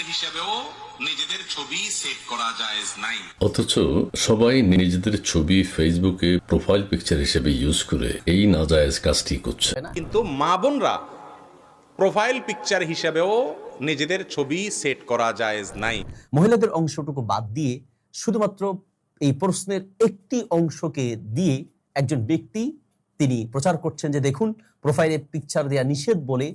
হিসেবেও নিজেদের ছবি সেট করা জায়েজ নাই। অথচ সবাই নিজেদের ছবি ফেসবুকে প্রোফাইল পিকচার হিসেবে ইউজ করে এই নাজায়েজ কাজটি করছে। কিন্তু মা বোনরা প্রোফাইল পিকচার হিসেবেও নিজেদের ছবি সেট করা জায়েজ নাই। মহিলাদের অংশটুকু বাদ দিয়ে শুধুমাত্র এই প্রশ্নের একটি অংশকে দিয়ে একজন ব্যক্তি তিনি প্রচার করছেন যে দেখুন প্রোফাইলে পিকচার দেওয়া নিষেধ বলে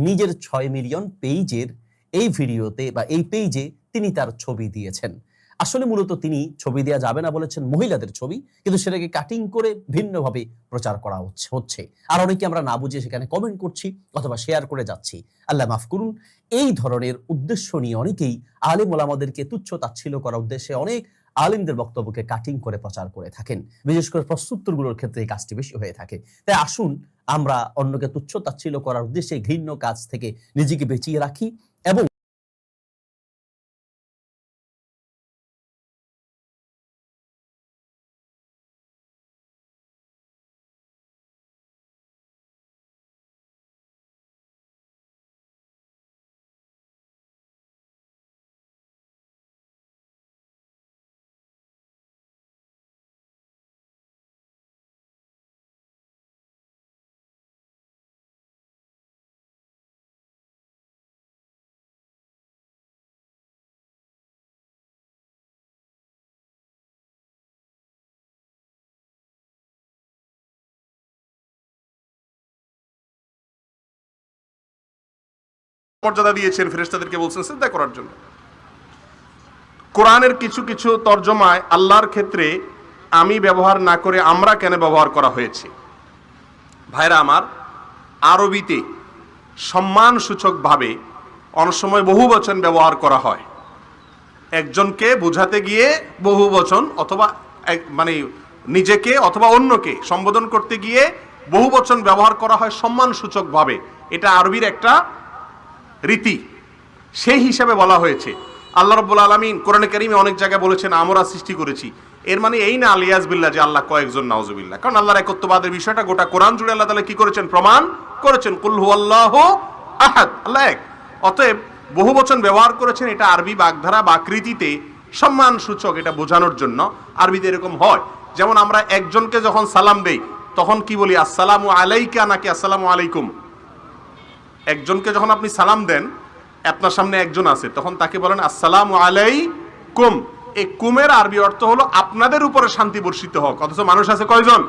নিজের 6 মিলিয়ন পেজের এই ভিডিওতে বা এই পেজে তিনি তার ছবি দিয়েছেন। আসলে মূলত তিনি ছবি দেওয়া যাবে না বলেছেন মহিলাদের ছবি, কিন্তু সেটাকে কাটিং করে ভিন্নভাবে প্রচার করা হচ্ছে। আর অনেকে আমরা না বুঝে সেখানে কমেন্ট করছি অথবা শেয়ার করে যাচ্ছি। আল্লাহ মাফ করুন। এই ধরনের উদ্দেশ্য নিয়ে অনেকেই আলেম ওলামাদেরকে তুচ্ছ তাচ্ছিল্য করার উদ্দেশ্যে অনেক আলেমদের বক্তব্যকে কাটিং করে প্রচার করে থাকেন। বিশেষ করে প্রশ্নোত্তরগুলোর ক্ষেত্রে এই কাজটি বেশি হয়ে থাকে। তাই আসুন আমরা অন্যকে তুচ্ছ তাচ্ছিল্য করার উদ্দেশ্যে ঘৃণ্য কাজ থেকে নিজেকে বাঁচিয়ে রাখি এবং মর্যাদা দিয়েছেন, ফেরেশতাদেরকে বলছেন সিজদা করার জন্য। কোরআনের কিছু কিছু তরজমায় আল্লাহর ক্ষেত্রে আমি ব্যবহার না করে আমরা কেন ব্যবহার করা হয়েছে। ভাইরা আমার, আরবিতে সম্মানসূচকভাবে অনেক সময় বহু বচন ব্যবহার করা হয়। একজনকে বোঝাতে গিয়ে বহু বচন অথবা মানে নিজেকে অথবা অন্যকে সম্বোধন করতে গিয়ে বহু বচন ব্যবহার করা হয় সম্মানসূচকভাবে। এটা আরবির একটা রীতি, সেই হিসাবে বলা হয়েছে। আল্লাহ রাব্বুল আলামিন কোরআনে কারীমে অনেক জায়গায় বলেছেন আমরা সৃষ্টি করেছি। এর মানে এই না আলিয়াজ বিল্লাহ যে আল্লাহ কয়েকজন, নাউজুবিল্লাহ। কারণ আল্লাহর একত্ববাদের বিষয়টা গোটা কোরআন জুড়ে আল্লাহ তাআলা কি করেছেন? প্রমাণ করেছেন। কুল হুয়াল্লাহু আহাদ, আল্লাহ এক। অতএব বহু বচন ব্যবহার করেছেন, এটা আরবি বাগধারা বা আকৃতিতে সম্মান সূচক, এটা বোঝানোর জন্য আরবিতে এরকম হয়। যেমন আমরা একজনকে যখন সালাম দেই তখন কি বলি? আসসালামু আলাইকা নাকি আসসালামু আলাইকুম? একজনকে যখন আপনি সালাম দেন, আপনার সামনে একজন আছে, তখন তাকে বলেন আসসালামু আলাইকুম। এই কুমের আরবি অর্থ হলো আপনাদের উপরে শান্তি বর্ষিত হোক। অথচ মানুষ আছে কয়জন?